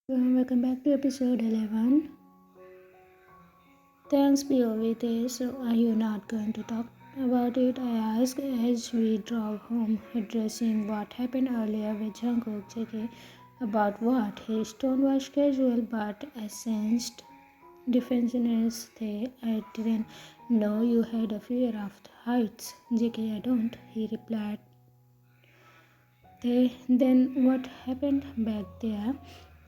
Welcome back to episode 11. Thanks, POV. So, are you not going to talk about it? I asked as we drove home, addressing what happened earlier with Jungkook. JK, about what? His tone was casual, but I sensed defensiveness. I didn't know you had a fear of the heights. JK, I don't. He replied. Then what happened back there?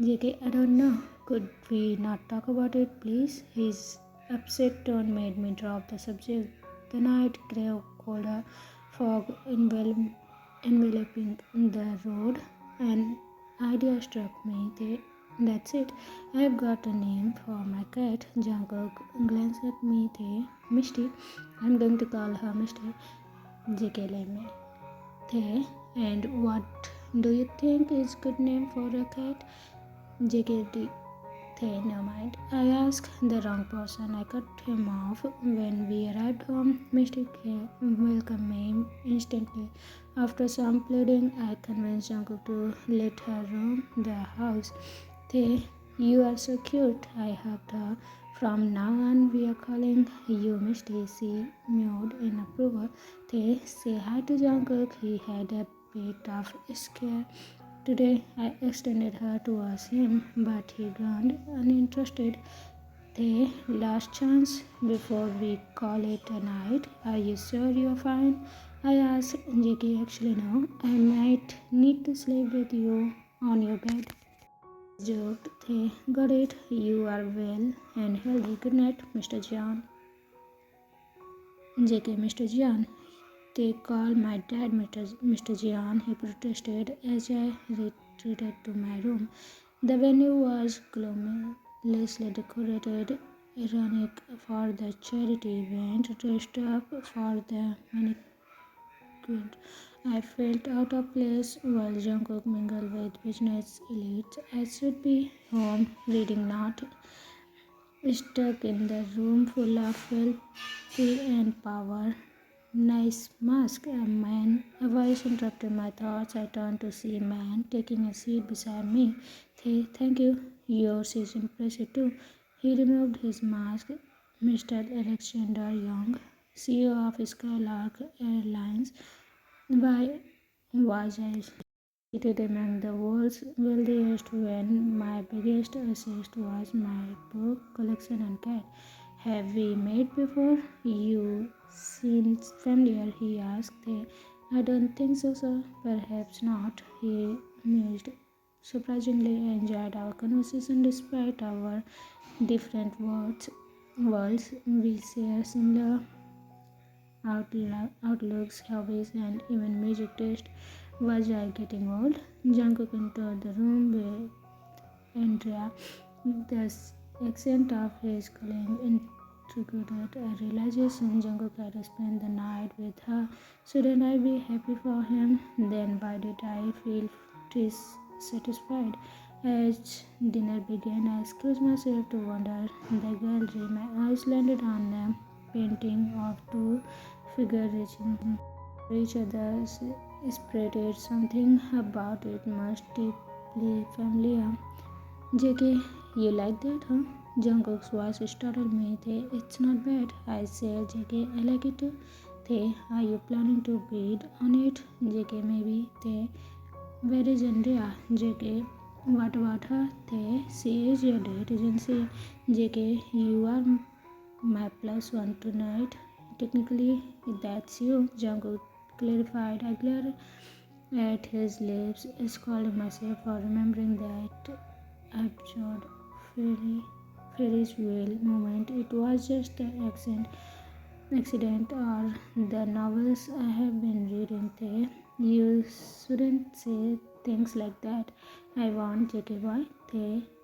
JK, I don't know. Could we not talk about it, please? His upset tone made me drop the subject. The night grew colder, fog enveloping the road. An idea struck me. That's it. I've got a name for my cat. Jungkook glanced at me. Misty. I'm going to call her Misty. JK, let me. And what do you think is good name for a cat? JKD. Never mind. I asked the wrong person. I cut him off when we arrived home. Mystic welcomed me instantly. After some pleading, I convinced Jungkook to let her roam the house. You are so cute. I hugged her. From now on, we are calling you Misty. She mewed in approval. Say hi to Jungkook. He had a bit of scare. Today, I extended her towards him, but he groaned, uninterested. Last chance before we call it a night. Are you sure you're fine? I asked. JK, actually, no. I might need to sleep with you on your bed. Joked. Got it. You are well and healthy. Good night, Mr. Jeon. JK, Mr. Jeon. They call my dad Mr. Jeon, he protested as I retreated to my room. The venue was gloriously decorated, ironic for the charity event, dressed up for the mannequin. I felt out of place while Jungkook mingled with business elites. I should be home reading, not stuck in the room full of wealthy and power. Nice mask, a man. A voice interrupted my thoughts. I turned to see a man taking a seat beside me. Thank you. Yours is impressive too. He removed his mask. Mr. Alexander Young, CEO of Skylark Airlines. Why was I seated among the world's wealthiest when my biggest asset was my book collection and cat? Have we met before? You seem familiar, he asked. I don't think so, sir. Perhaps not, he mused. Surprisingly, I enjoyed our conversation despite our different worlds. We share similar outlooks, hobbies, and even music taste. Was I getting old? Jungkook entered the room with Andrea. The accent of his calling triggered a realization. Jungkook had spent the night with her. Shouldn't I be happy for him? Then why did I feel dissatisfied? As dinner began, I excused myself to wander the gallery. My eyes landed on a painting of two figures reaching for each other's spirited. Something about it must deeply familiar. JK, you like that, huh? Jungkook's voice startled me. It's not bad. I said, JK, I like it too. Are you planning to bid on it? JK, maybe. Where is Andrea? JK, what about her? She is your date, isn't she? JK, you are my plus one tonight. Technically, that's you. Jungkook clarified. I glared at his lips, scolding myself for remembering that absurd Ferris wheel moment. It was just an accident or the novels I have been reading. You shouldn't say things like that. I want JK boy.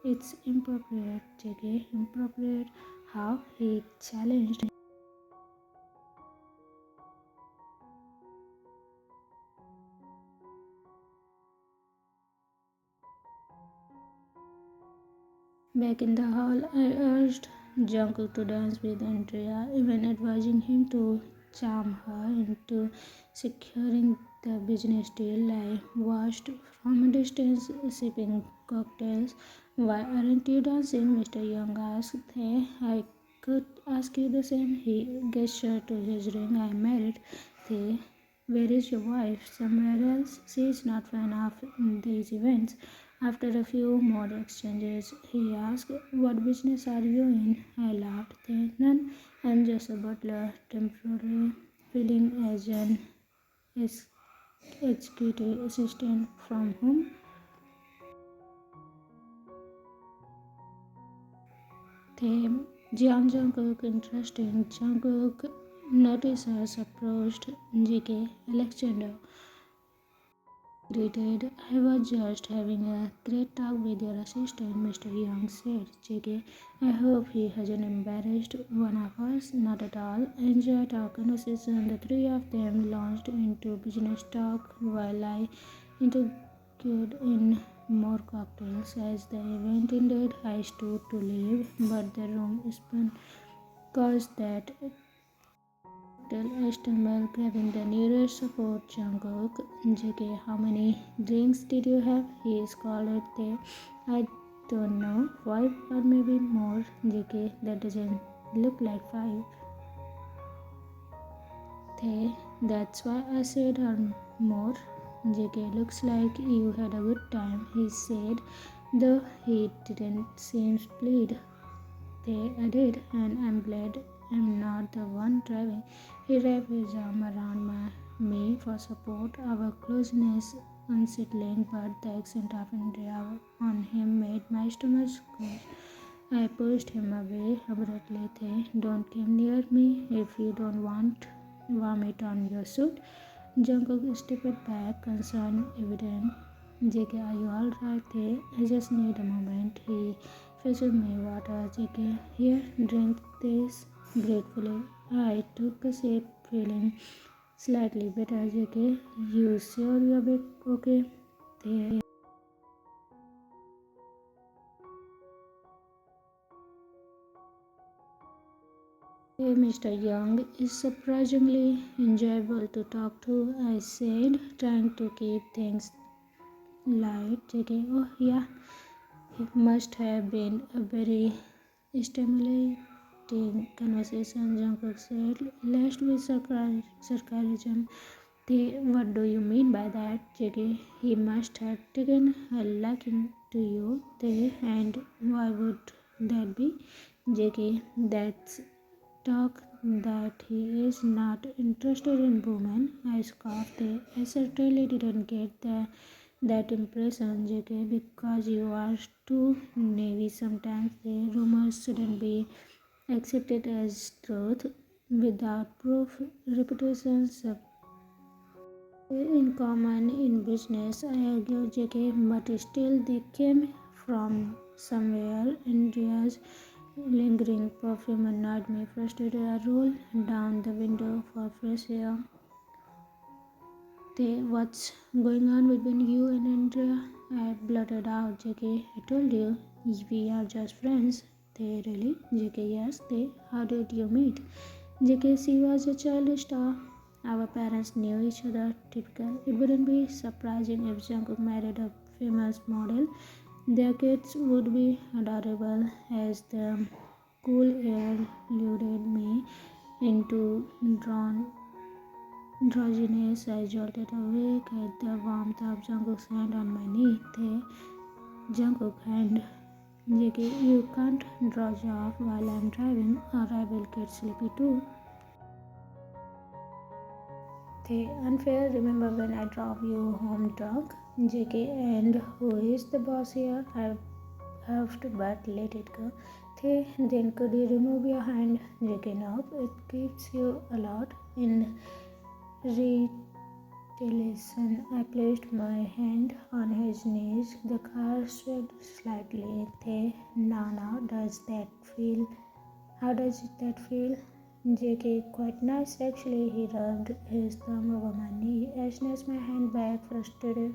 It's inappropriate. JK, inappropriate. How? He challenged. Back in the hall, I urged Jungkook to dance with Andrea, even advising him to charm her into securing the business deal. I watched from a distance, sipping cocktails. Why aren't you dancing? Mr. Young asked. Hey, I could ask you the same. He gestured to his ring. I'm married. Hey, where is your wife? Somewhere else. She is not fan of these events. After a few more exchanges, he asked, what business are you in? I laughed. None. I'm just a butler, temporarily filling as an ex- executive assistant from whom came Jeon Jungkook. Interesting. Jungkook notices approached JK Alexander. Greeted. I was just having a great talk with your assistant, Mr. Young said. JK, I hope he hasn't embarrassed one of us. Not at all. I enjoyed our conversation. The three of them launched into business talk while I interjected in more cocktails. As the event ended, I stood to leave, but the room spun caused that I stumbled, grabbing the nearest support. Jungkook, JK, how many drinks did you have? He scolded. I don't know, 5 or maybe more. JK, that doesn't look like 5. That's why I said or more. JK, looks like you had a good time, he said, though he didn't seem pleased. I did, and I'm glad I'm not the one driving. He wrapped his arm around me for support. Our closeness unsettling, but the accent of India on him made my stomach curl. I pushed him away abruptly. Don't come near me if you don't want vomit on your suit. Jungkook stepped back, concern evident. JK, are you alright? I just need a moment. He fetched me water. JK, here, drink this. Gratefully, I took a sip, feeling slightly better. JK, you sure you're back okay? They Mr. Young is surprisingly enjoyable to talk to, I said, trying to keep things light. JK, oh yeah, it must have been a very stimulating conversation, Jungkook said, laced with sarcasm. What do you mean by that, JK? He must have taken a liking to you, and why would that be? JK, that's talk that he is not interested in women. I scoffed. I certainly didn't get that impression, JK, because you are too naive sometimes. The rumors shouldn't be accepted as truth without proof. Reputations in common in business, I argue, JK, but still they came from somewhere. India's lingering perfume annoyed me. Frustrated, I rolled down the window for fresh air. What's going on between you and Andrea? I blurted out. JK, I told you, we are just friends. Really? JK, yes. How did you meet? JK, she was a child star. Our parents knew each other. Typical. It wouldn't be surprising if Jungkook married a famous model. Their kids would be adorable. As the cool air lured me into drowsiness, I jolted awake at the warmth of Jungkook's hand on my knee. Jungkook hand. JK, you can't drowse off while I'm driving, or I will get sleepy too. Unfair. Remember when I drove you home drunk? JK, and who is the boss here? I huffed but let it go. Then could you remove your hand? JK, nope. It keeps you a lot. In retaliation, I placed my hand on his knees. The car swayed slightly. Now, does that feel? How does that feel? JK, quite nice actually. He rubbed his thumb over my knee. I snatched my hand back, frustrated.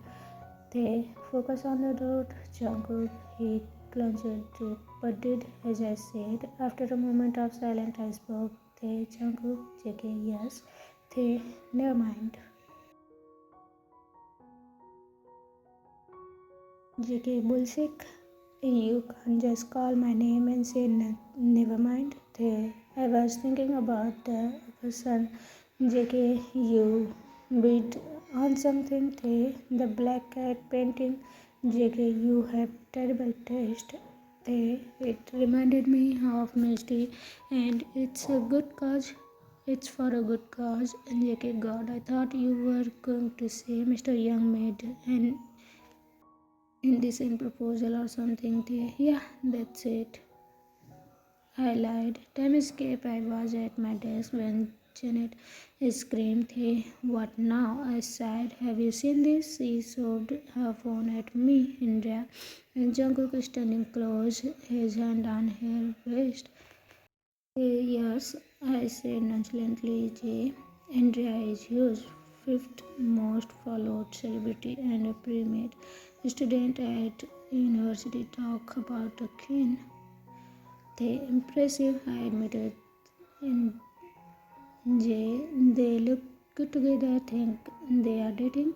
Focus on the road, Jungkook. He clutched it, but did as I said. After a moment of silence, I spoke. Jungkook, JK, yes. Never mind. JK Bullsick, you can't just call my name and say never mind. I was thinking about the person. JK, you bid on something. The black cat painting. JK, you have terrible taste. It reminded me of Misty, and it's for a good cause. And JK, God, I thought you were going to say Mr. Young made an indecent proposal or something. Yeah, that's it. I lied. Time escape. I was at my desk when Janet screamed, "Hey, what now?" I sighed. "Have you seen this?" She shoved her phone at me, Indra. And Jungkook is standing close, his hand on her waist. Yes, I said nonchalantly. Andrea is huge, fifth most followed celebrity and a pre-med student at university. Talk about a queen. They impressive, I admitted. And they look good together. Think they are dating.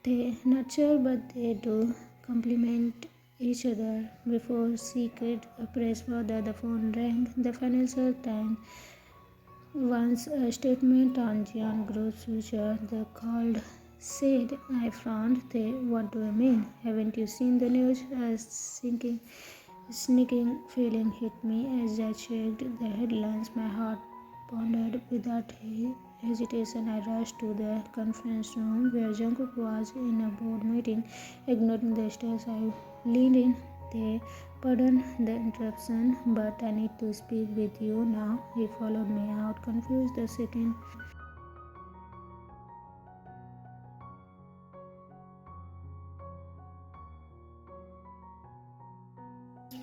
They not sure, but they do compliment each other. Before she could press further, the phone rang. The financial time. Once a statement on jeon Group's future, the called said, I frowned. What do I mean? Haven't you seen the news? A sneaking feeling hit me as I checked the headlines. My heart pounded without hesitation. I rushed to the conference room where Jungkook was in a board meeting. Ignoring the stairs, I leaned in. They pardon the interruption, but I need to speak with you now. He followed me out, confused the second.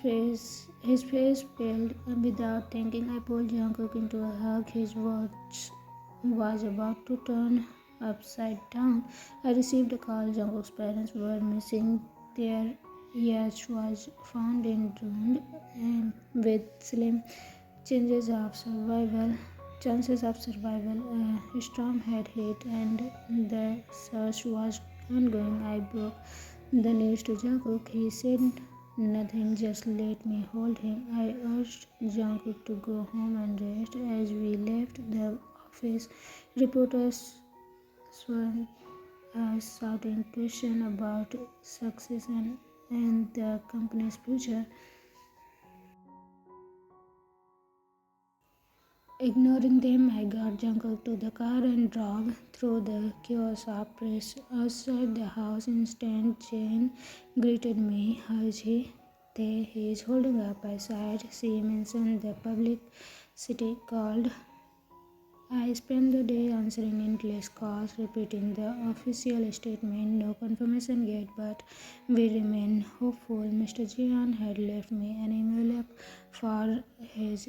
His face paled without thinking. I pulled Jungkook into a hug. His words was about to turn upside down. I received a call. Jungkook's parents were missing. Their yacht was found in ruin and with slim chances of survival. A storm had hit and the search was ongoing. I broke the news to Jungkook. He said nothing, just let me hold him. I urged Jungkook to go home and rest. As we left the office, reporters swarmed us, shouting questions about success and the company's future. Ignoring them, I got Jungkook to the car and drove through the chaos of press. Outside the house, instant Jane greeted me. How is he? He is holding up. I sighed. She mentioned the public city called. I spent the day answering endless calls, repeating the official statement. No confirmation yet, but we remain hopeful. Mr. Jeon had left me an envelope for his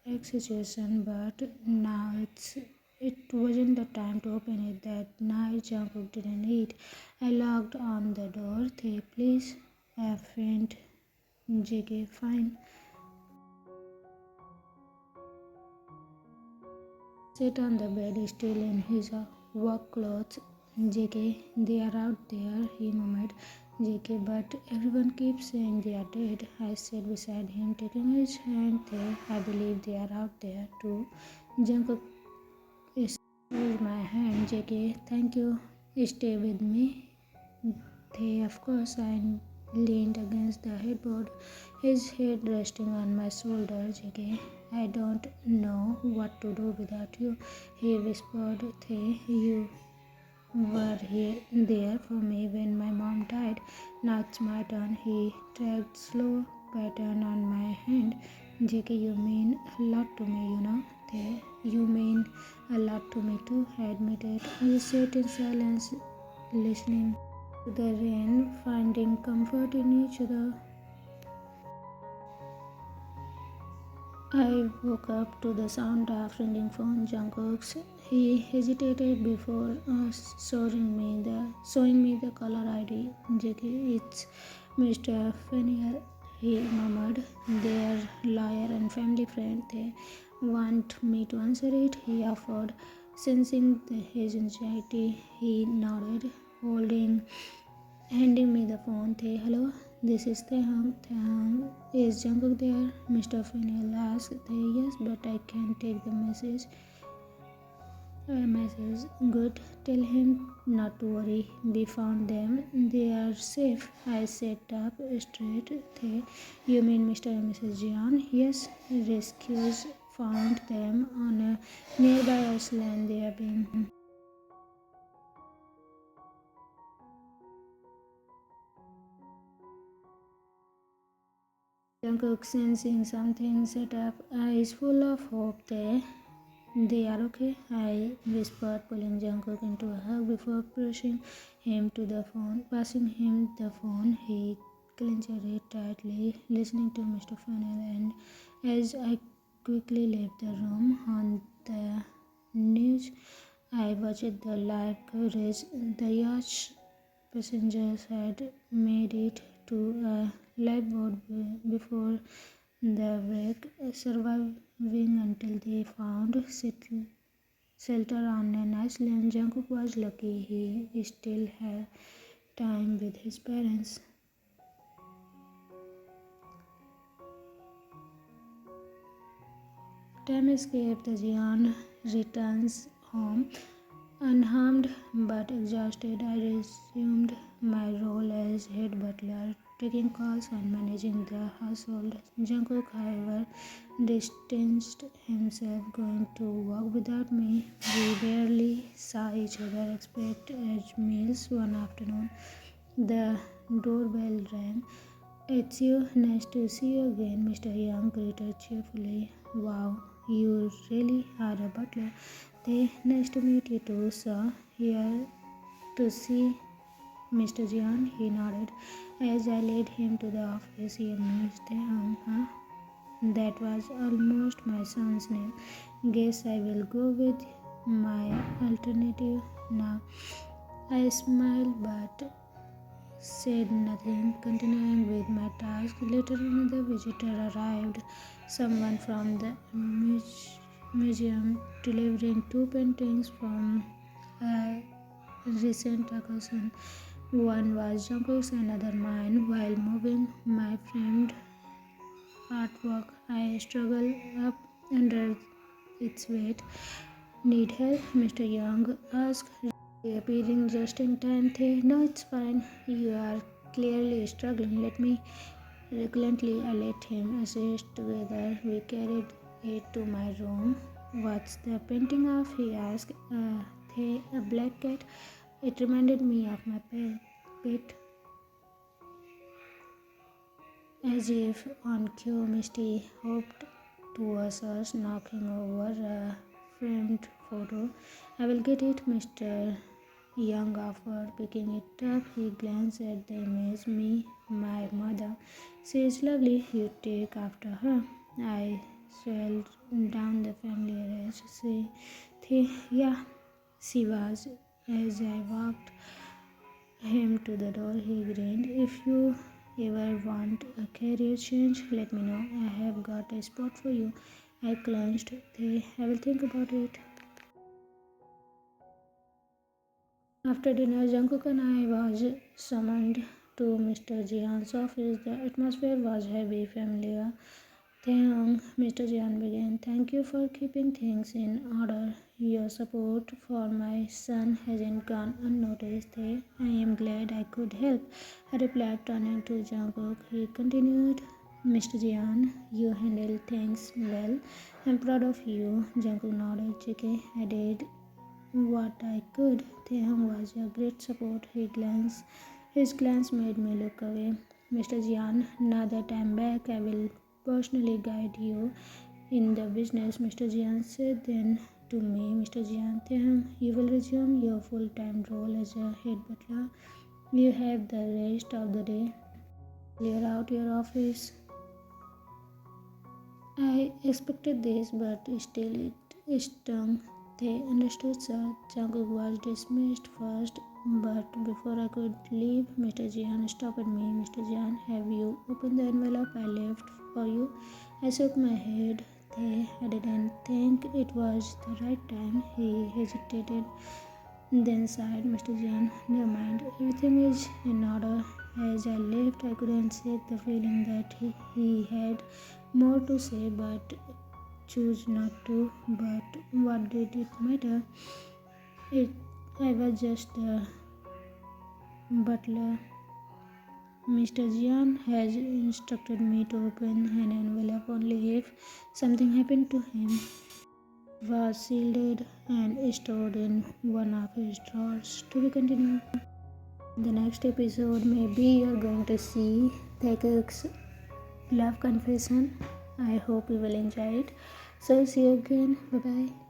execution, but now it wasn't the time to open it. That night, Jungkook didn't eat. I locked on the door. Please, a faint JK, fine. Sat on the bed, still in his work clothes. JK, they are out there, he murmured. JK, but everyone keeps saying they are dead. I sat beside him, taking his hand. I believe they are out there too. Jungkook squeezed my hand. JK, thank you. Stay with me. Of course, I leaned against the headboard, his head resting on my shoulder. JK, I don't know what to do without you, he whispered. You were there for me when my mom died. Now it's my turn. He tracked slow pattern on my hand. JK, you mean a lot to me, you know. You mean a lot to me too, I admitted. We sat in silence, listening to the rain, finding comfort in each other. I woke up to the sound of ringing phone. Jungkook's. He hesitated before showing me the caller ID. JK, it's Mr. Fenier, he murmured. Their lawyer and family friend. They want me to answer it, he offered. Sensing his anxiety, he nodded, holding handing me the phone. Hello, this is Taehyung. Taehyung, is Jungkook there? Mr. Fennel asked. Yes, but I can take the message. Message. Good. Tell him not to worry. We found them. They are safe. I sat up straight. You mean Mr. and Mrs. Jeon? Yes. Rescuers found them on a nearby island. They are being. Jungkook, sensing something, set up, eyes full of hope. They are okay, I whispered, pulling Jungkook into a hug before passing him the phone. He clenched it tightly, listening to Mr. Fennel, and as I quickly left the room on the news, I watched the live coverage. The yacht passengers had made it to a lifeboat before the wreck, surviving until they found shelter on an island. Jungkook was lucky he still had time with his parents. Time escaped. The Jeon returns home unharmed but exhausted. I resumed my role as head butler, taking calls and managing the household. Jungkook, however, distanced himself, going to work without me. We barely saw each other except at meals. One afternoon, the doorbell rang. It's you. Nice to see you again, Mr. Young greeted cheerfully. Wow, you really are a butler. Nice to meet you too, sir. Here to see Mr. Jeon, he nodded. As I led him to the office, he amused. Huh? That was almost my son's name. Guess I will go with my alternative now. I smiled but said nothing, continuing with my task. Later, another visitor arrived, someone from the museum, delivering two paintings from a recent occasion. One was Jungkook's, another mine. While moving my framed artwork, I struggled up under its weight. Need help? Mr. Young asked, appearing just in time. No, it's fine. You are clearly struggling. Let me reluctantly I let him assist. Together we carried it to my room. What's the painting of? He asked. A black cat. It reminded me of my pet. As if on cue, Misty hopped towards us, knocking over a framed photo. I will get it, Mr. Young offered, picking it up. He glanced at the image. My mother. She is lovely. You take after her. I swelled down the family arrest. Yeah, she was. As I walked him to the door, he grinned. If you ever want a career change, let me know. I have got a spot for you. I clenched. I will think about it. After dinner, Jungkook and I was summoned to Mr. Jeon's office. The atmosphere was heavy, familiar. Taehyung, Mr. Jeon began. Thank you for keeping things in order. Your support for my son hasn't gone unnoticed. I am glad I could help. I replied, turning to Jungkook. He continued, Mr. Jeon, you handled things well. I'm proud of you. Jungkook nodded. JK, I did what I could. Taehyung was a great support. His glance made me look away. Mr. Jeon, now that I'm back, I will personally guide you in the business. Mr. Jeon said then to me, Mr. Jeon, Taehyung, you will resume your full-time role as a head butler. You have the rest of the day. Clear out your office. I expected this, but still it stung. They understood, sir. Jungkook was dismissed first, but before I could leave, Mr. Jeon stopped me. Mr. Jeon, have you opened the envelope I left for you? I shook my head. I didn't think it was the right time. He hesitated. Then sighed Mr. Jeon, never mind, everything is in order. As I left, I couldn't shake the feeling that he had more to say but chose not to. But what did it matter? It, I was just the butler. Mr. Jeon has instructed me to open an envelope only if something happened to him. Was sealed and stored in one of his drawers. To be continued. The next episode, maybe you're going to see Taekook's love confession. I hope you will enjoy it. So see you again. Bye bye.